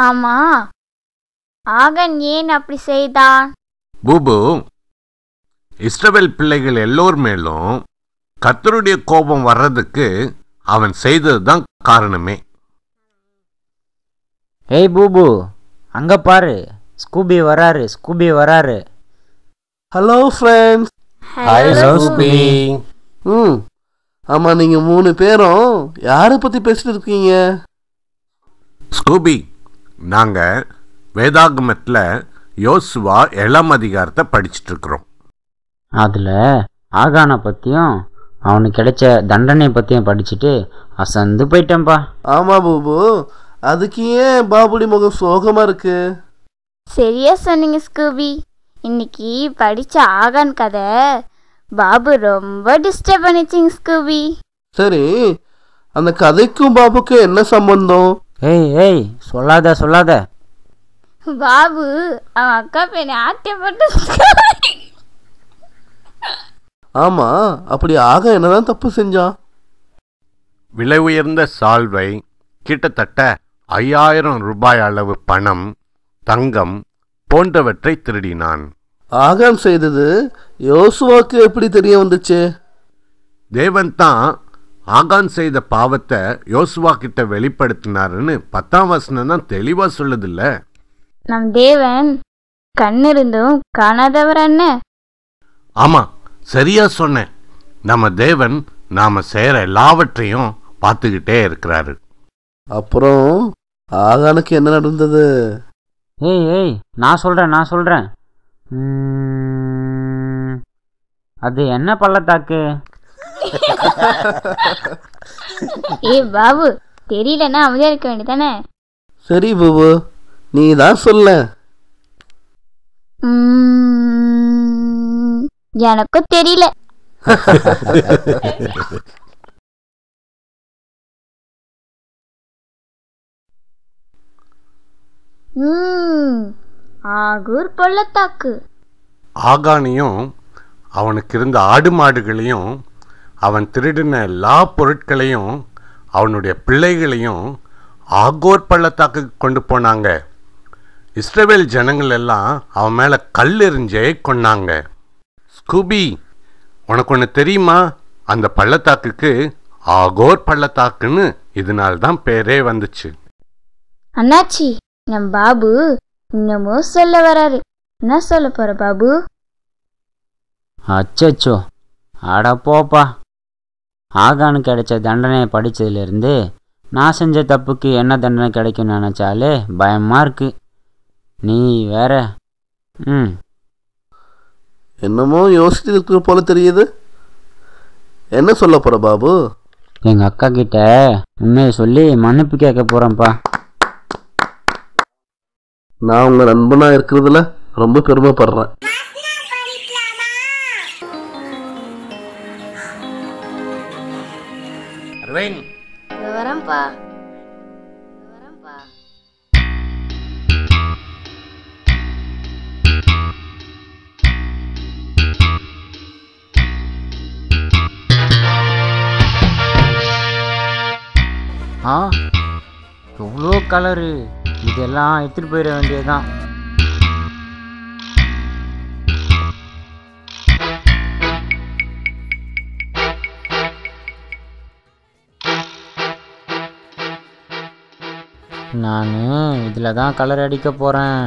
ஆமா, ஆகன் ஏன் அப்படி செய்தான்? பூபு, இஸ்ரவேல் பிள்ளைகள் எல்லோர் மேலும் கர்த்தருடைய கோபம் வர்றதுக்கு அவன் செய்ததுதான் காரணமே. ஏய் பூபு, அங்க பாரு, ஸ்கூபி வராரு. Hello friends. Hello Scooby. ஆமாம், நீங்கள் 3 பேரும் யாரை பற்றி பேசிட்டு இருக்கீங்க? ஸ்கூபி, நாங்கள் வேதாகமத்தில் யோசுவா 7ஆம் அதிகாரத்தை படிச்சுட்டு இருக்கிறோம். அதில் ஆகானை பற்றியும் அவனுக்கு கிடைச்ச தண்டனை பற்றியும் படிச்சுட்டு அசந்து போயிட்டேன்ப்பா. ஆமாம் பூபு, அதுக்கு ஏன் பாபுடி முகம் சோகமாக இருக்கு? சரியா சொன்னீங்க ஸ்கூபி. இன்னைக்கு படிச்ச ஆகான் கதை பாபு ரொம்ப டிஸ்டர்ப் பண்ணிச்சிங்க ஸ்கூபி. சரி, அந்த கதைக்கும் பாபுக்கும் என்ன சம்பந்தம்? ஏய் சொல்லாத. பாபு அவன் அக்கா பையனை ஆட்டியப்பட்டு. ஆமாம், அப்படி ஆக என்னதான் தப்பு செஞ்சான்? விலை உயர்ந்த சால்வை, கிட்டத்தட்ட 5000 ரூபாய் அளவு பணம், தங்கம் போன்றவற்றை திருடினான். ஆகான் செய்தது யோசுவாக்கு எப்படி தெரிய வந்துச்சு? தேவன் தான் ஆகான் செய்த பாவத்தை யோசுவா கிட்ட வெளிப்படுத்தினாருன்னு 10ஆம் வசனம் தான் தெளிவா சொல்லுதில்ல. நம் தேவன் கண்ணிருந்தும் காணாதவர் என்ன? ஆமா, சரியா சொன்னேன். நம்ம தேவன் நாம செய்யற எல்லாவற்றையும் பார்த்துக்கிட்டே இருக்கிறாரு. அப்புறம் ஆகானுக்கு என்ன நடந்தது? ஏய் நான் சொல்றேன். அது என்ன பள்ளத்தாக்கு? பாபு, தெரியலன்னா அமைதியா இருக்க வேண்டியதானே? சரி பூபு, நீ தான் சொல்ல. எனக்கும் தெரியல. ஆகூர் பள்ளத்தாக்கு. ஆகானையும் அவனுக்கு இருந்த ஆடு மாடுகளையும், அவன் திருடின எல்லா பொருட்களையும், அவனுடைய பிள்ளைகளையும் ஆகோர் பள்ளத்தாக்கு கொண்டு போனாங்க. இஸ்ரவேல் ஜனங்கள் எல்லாம் அவன் மேலே கல் எறிஞ்சே கொன்னாங்க. ஸ்கூபி, உனக்கு ஒன்று தெரியுமா? அந்த பள்ளத்தாக்குக்கு ஆகோர் பள்ளத்தாக்குன்னு இதனால்தான் பேரே வந்துச்சு. அண்ணாச்சி, நம் பாபு இன்னமும் சொல்ல வராரு. என்ன சொல்ல போற பாபு? அச்சோ, அட போப்பா. ஆகானுக்கு கிடைச்ச தண்டனையை படித்ததுலேருந்து நான் செஞ்ச தப்புக்கு என்ன தண்டனை கிடைக்கும்னு நினச்சாலே பயமாக இருக்கு. நீ வேற. என்னமோ யோசிச்சுட்டு இருக்கிற போல தெரியுது. என்ன சொல்ல போற பாபு? எங்கள் அக்கா கிட்ட உண்மையை சொல்லி மன்னிப்பு கேட்க போகிறேன்ப்பா. நான் உங்க நண்பனா இருக்கிறதுல ரொம்ப பெருமைப்படுறேன். வரேன்ப்பா. எவ்வளோ கலரு! இதெல்லாம் எடுத்துகிட்டு போயிட வேண்டியதுதான். நான் இதில் தான் கலர் அடிக்க போகிறேன்.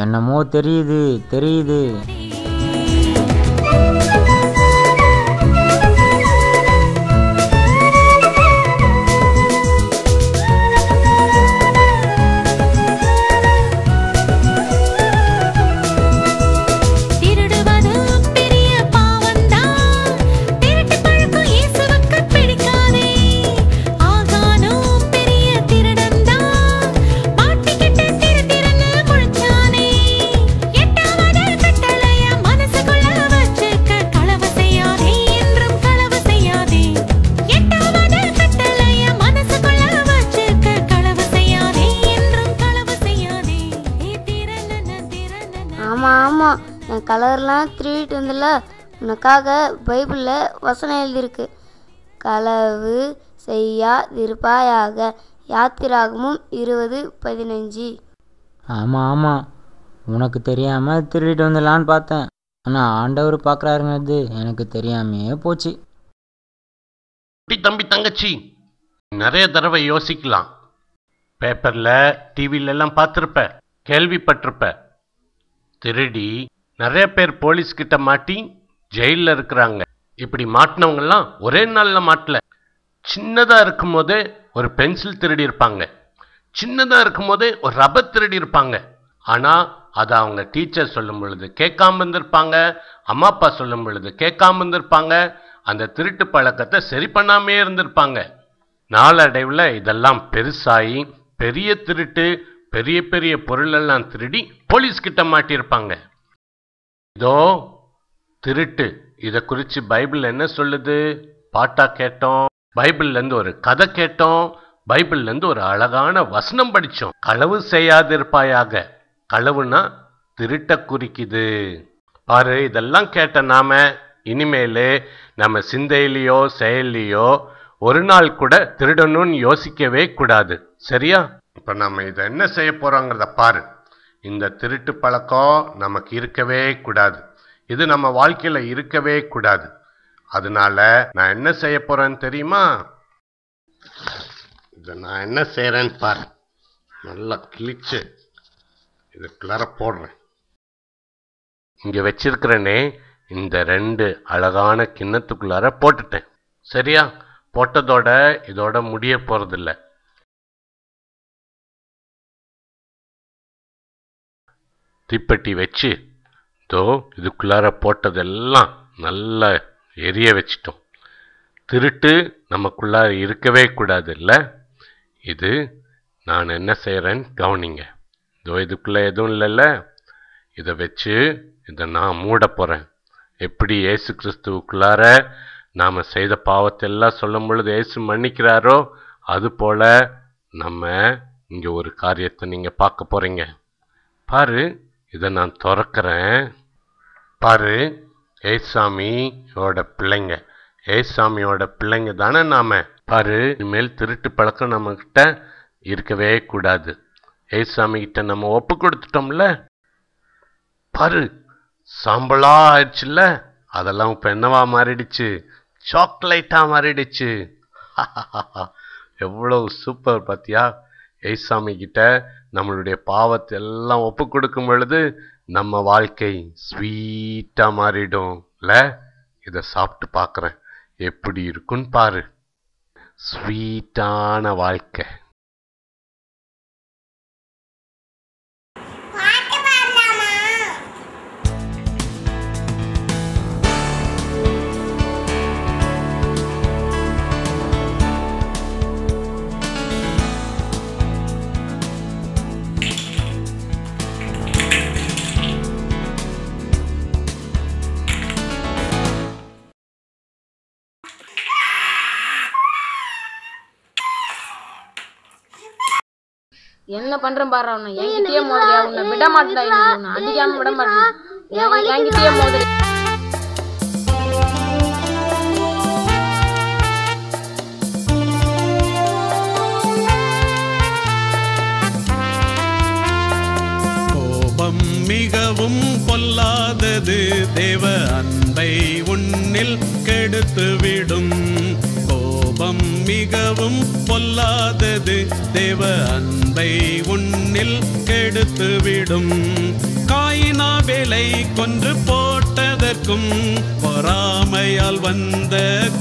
என்னமோ தெரியுது. ஆமாம் ஆமாம், என் கலர்லாம் திருடிட்டு வந்தல, உனக்காக பைபிளில் வசனம் எழுதியிருக்கு. களவு செய்யாதிருப்பாயாக. யாத்திராகமும் 20:15. ஆமாம் ஆமாம், உனக்கு தெரியாமல் திருடிட்டு வந்துடலான்னு பார்த்தேன். ஆனால் ஆண்டவர் பார்க்குறாருங்கிறது எனக்கு தெரியாமையே போச்சு. தம்பி தங்கச்சி, நிறைய தடவை யோசிக்கலாம். பேப்பரில் டிவிலெல்லாம் பார்த்துருப்ப, கேள்விப்பட்டிருப்ப. திருடி நிறைய பேர் போலீஸ்கிட்ட மாட்டி ஜெயிலில் இருக்கிறாங்க. இப்படி மாட்டினவங்கெல்லாம் ஒரே நாளில் மாட்டல. சின்னதாக இருக்கும் போதே ஒரு பென்சில் திருடி இருப்பாங்க, சின்னதாக இருக்கும் போதே ஒரு ரப்பர் திருடி இருப்பாங்க. ஆனால் அதை அவங்க டீச்சர் சொல்லும் பொழுது கேட்காம இருந்திருப்பாங்க, அம்மா அப்பா சொல்லும் பொழுது கேட்காம இருந்திருப்பாங்க, அந்த திருட்டு பழக்கத்தை சரி பண்ணாமே இருந்திருப்பாங்க. நாளடைவில் இதெல்லாம் பெருசாகி பெரிய திருட்டு, பெரிய பெரிய பொருளெல்லாம் திருடி போலீஸ்கிட்ட மாட்டியிருப்பாங்க. இதோ திருட்டு, இதை குறித்து பைபிள் என்ன சொல்லுது? பாட்டா கேட்டோம், பைபிள்லேருந்து ஒரு கதை கேட்டோம், பைபிள்லேருந்து ஒரு அழகான வசனம் படித்தோம். களவு செய்யாதிருப்பாயாக. களவுனா திருட்ட குறிக்குது. பாரு, இதெல்லாம் கேட்ட நாம இனிமேல் நம்ம சிந்தையிலையோ செயலையோ ஒரு நாள் கூட திருடணும்னு யோசிக்கவே கூடாது. சரியா? இப்போ நம்ம இதை என்ன செய்ய போறோங்கிறத பாரு. இந்த திருட்டு பழக்கம் நமக்கு இருக்கவே கூடாது. இது நம்ம வாழ்க்கையில இருக்கவே கூடாது. அதனால நான் என்ன செய்ய போறேன்னு தெரியுமா? இதை நான் என்ன செய்யறேன்னு பாரு. நல்லா கிழிச்சு இதுக்குள்ளார போடுறேன். இங்க வச்சிருக்கிறேனே, இந்த 2 அழகான கிண்ணத்துக்குள்ளார போட்டுட்டேன். சரியா? போட்டதோட இதோட முடிய போறதில்ல. தீப்பெட்டி வச்சு இதோ இதுக்குள்ளார போட்டதெல்லாம் நல்லா எரிய வச்சிட்டோம். திருட்டு நமக்குள்ளார இருக்கவே கூடாது இல்லை? இது நான் என்ன செய்கிறேன்னு கவனிங்க. இதோ இதுக்குள்ளே எதுவும் இல்லைல்ல, இதை வச்சு இதை நான் மூட போகிறேன். எப்படி இயேசு கிறிஸ்துவுக்குள்ளார நாம் செய்த பாவத்தெல்லாம் சொல்லும் பொழுது இயேசு மன்னிக்கிறாரோ, அதுபோல் நம்ம இங்கே ஒரு காரியத்தை நீங்கள் பார்க்க போகிறீங்க. பாரு, இதை நான் திறக்கிறேன். பாரு, ஏசாமியோட பிள்ளைங்க, ஏசாமியோட பிள்ளைங்க தானே நாம. பாரு, இனிமேல் திருட்டு பழக்கம் நம்மக்கிட்ட இருக்கவே கூடாது. ஏசாமி கிட்ட நம்ம ஒப்பு கொடுத்துட்டோம்ல. பாரு, சாம்பலா ஆயிடுச்சுல்ல, அதெல்லாம் இப்போ என்னவா மாறிடுச்சு? சாக்லேட்டா மாறிடுச்சு. எவ்வளவு சூப்பர் பார்த்தியா? ஏசாமி கிட்ட நம்மளுடைய பாவத்தை எல்லாம் ஒப்பு கொடுக்கும் பொழுது நம்ம வாழ்க்கை ஸ்வீட்டா மாறிடும்ல. இதை சாப்பிட்டு பார்க்குறேன், எப்படி இருக்குன்னு பாரு. ஸ்வீட்டான வாழ்க்கை. என்ன பண்றேன் பாரு, அவனை என்கிட்டயே மோதுறியா? உன்னை விட மாட்டேன், உன்னை அடிக்காம விட மாட்டேன். என்கிட்டயே மோதுறேன். கோபம் மிகவும் பொல்லாதது, தேவ அன்பை உன்னில் கெடுத்துவிடும். கோபம் மிகவும் பொல்லாதது, தேவ அன்பை உன்னில் கெடுத்துவிடும். காயினாபேலை கொன்று போட்டதற்கும் பொறாமையால் வந்த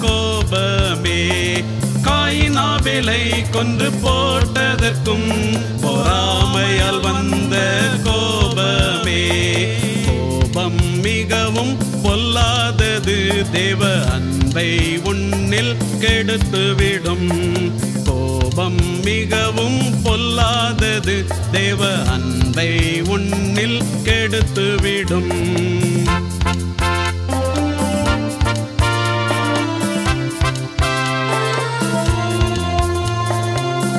கோபமே. காயினாபேலை கொன்று போட்டதற்கும் பொறாமையால் வந்த கோபமே. கோபம் மிகவும் பொல்லாதது, தேவ அன்பை உன்னில் கெடுத்துவிடும். கோபம் மிகவும் பொல்லாதது, தேவ அன்பை உன்னில் கெடுத்துவிடும்.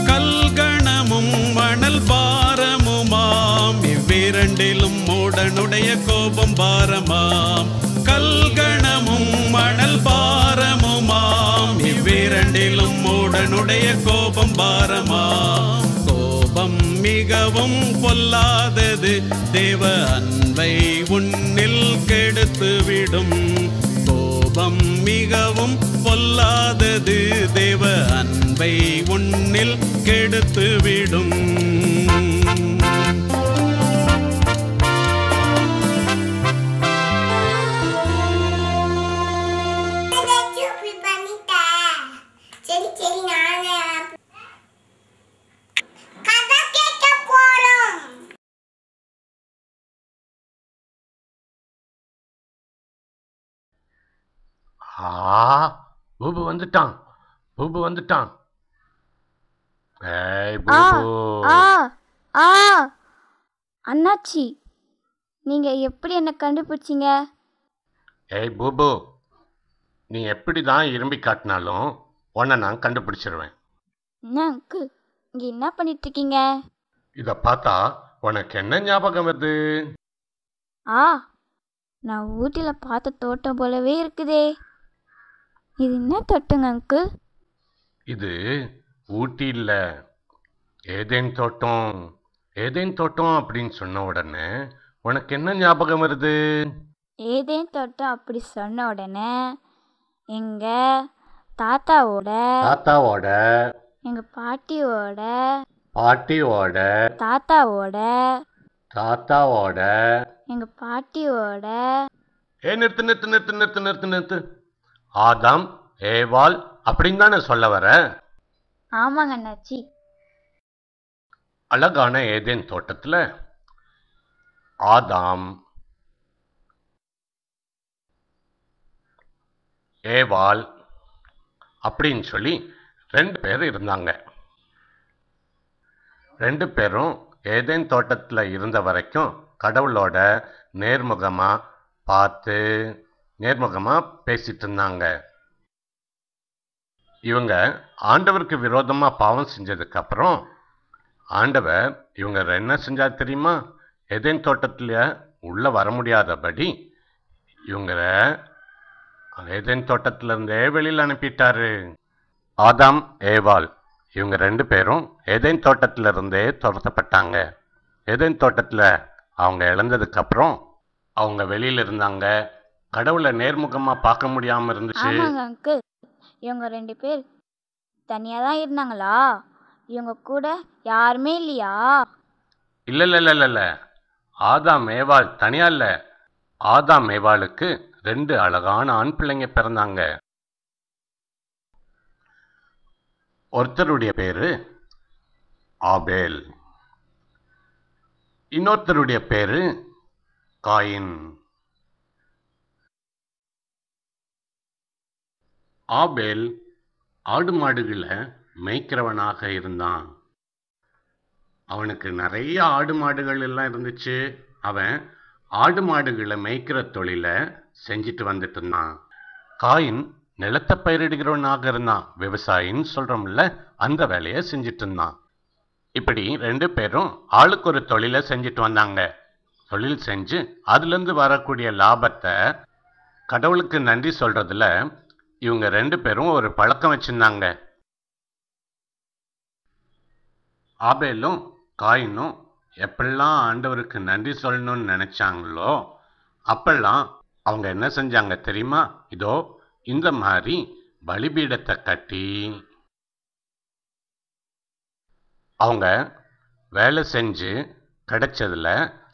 கல்கணமும் மணல் பாரமுமாம் இவ்விரண்டிலும் மூடனுடைய கோபம் பாரமாம். கல்கணமும் மணல் பாரமுமாம். இவ்விரண்டிலும் மூடனுடைய கோபம் பாரமாம். கோபம் மிகவும் பொல்லாதது, தேவ அன்பை உன்னில் கெடுத்துவிடும். கோபம் மிகவும் பொல்லாதது, தேவ அன்பை உன்னில் கெடுத்துவிடும். பூபு வந்துட்டான், பூபு வந்துட்டான். ஏய் ஆ பூபு, ஆ ஆ அண்ணாச்சி, நீங்க எப்படி என்ன கண்டுபிடிச்சீங்க? ஏய் பூபு, நீ எப்படி தான் இரும்பி காட்டினாலும் உன்னை நான் கண்டுபிடிச்சிருவேன். என்ன அங்கிள், இங்க என்ன பண்ணிட்டு இருக்கீங்க? இதை பார்த்தா உனக்கு என்ன ஞாபகம் வருது? ஆ, நான் ஊட்டில பார்த்த தோட்டம் போலவே இருக்குதே. இது என்ன தோட்டங்க அங்கிள்? இது ஊட்டி இல்லை, ஏதேன் தோட்டம். ஏதேன் தோட்டம் அப்படின்னு சொன்ன உடனே உனக்கு என்ன ஞாபகம் வருது? ஏதேன் தோட்டம் அப்படி சொன்ன உடனே எங்க தாத்தாவோட தாத்தாவோட எங்க பாட்டியோட பாட்டியோட தாத்தாவோட தாத்தாவோட எங்க பாட்டியோட. நிறுத்து நிறுத்து நிறுத்து நிறுத்து நிறுத்து நிறுத்து. ஆதாம் ஏவாள் அப்படின்னு தானே சொல்ல வர? ஆமாங்க அண்ணாச்சி. அழகான ஏதேன் தோட்டத்துல ஆதாம் ஏவாள் அப்படின்னு சொல்லி 2 பேர் இருந்தாங்க. 2 பேரும் ஏதேன் தோட்டத்தில் இருந்த வரைக்கும் கடவுளோட நேர்முகமாக பேசிட்டு இருந்தாங்க. இவங்க ஆண்டவருக்கு விரோதமாக பாவம் செஞ்சதுக்கு அப்புறம் ஆண்டவர் இவங்க என்ன செஞ்சார் தெரியுமா? ஏதேன் தோட்டத்தில் உள்ள வர முடியாதபடி இவங்க ஏதேன் தோட்டத்திலிருந்தே வெளியில் அனுப்பிட்டாரு. ஆதாம் ஏவாள் இவங்க 2 பேரும் ஏதேன் தோட்டத்திலிருந்தே துரத்தப்பட்டாங்க. ஏதேன் தோட்டத்தில் அவங்க இழந்ததுக்கு அப்புறம் அவங்க வெளியில இருந்தாங்க. கடவுளை நேர்முகமாக பார்க்க முடியாமல் இருந்துச்சு. ஆமாங்க அங்கிள், இவங்க 2 பேர் தனியா தான் இருந்தாங்களா? இவங்க கூட யாருமே இல்லையா? இல்லை இல்லை இல்லை இல்லை, ஆதாம் ஏவாள் தனியா இல்லை. ஆதாம் ஏவாளுக்கு 2 அழகான ஆண் பிள்ளைங்க பிறந்தாங்க. ஒருத்தருடைய பேரு ஆபேல், இன்னொருத்தருடைய பேரு காயின். ஆபேல் ஆடு மாடுகளை மேய்க்கிறவனாக இருந்தான். அவனுக்கு நிறைய ஆடு மாடுகள் எல்லாம் இருந்துச்சு. அவன் ஆடு மாடுகளை மேய்க்கிற தொழிலை செஞ்சுட்டு வந்துட்டு இருந்தான். காயின் நிலத்தை பயிரிடுகிறவனாக இருந்தான். விவசாயின்னு சொல்றோம்ல, அந்த வேலையை செஞ்சுட்டு இருந்தான். இப்படி 2 பேரும் ஆளுக்கு ஒரு தொழிலை செஞ்சுட்டு வந்தாங்க. தொழில் செஞ்சு அதுலேருந்து வரக்கூடிய லாபத்தை கடவுளுக்கு நன்றி சொல்றதுல இவங்க 2 பேரும் ஒரு பழக்கம் வச்சிருந்தாங்க. ஆபேலும் காயினும் எப்பெல்லாம் ஆண்டவருக்கு நன்றி சொல்லணும்னு நினைச்சாங்களோ அப்பெல்லாம் அவங்க என்ன செஞ்சாங்க தெரியுமா? இதோ இந்த மாதிரி பலிபீடத்தை கட்டி அவங்க வேலை செஞ்சு கிடைச்சதுல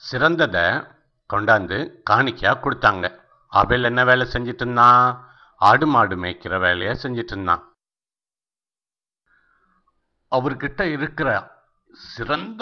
சிறந்ததை கொண்டாந்து காணிக்கையா கொடுத்தாங்க. ஆபேல் என்ன வேலை செஞ்சிட்டு இருந்தான்? ஆடு மாடு மேய்க்கிற வேலையை செஞ்சிட்டு இருந்தான். அவர்கிட்ட இருக்கிற சிறந்த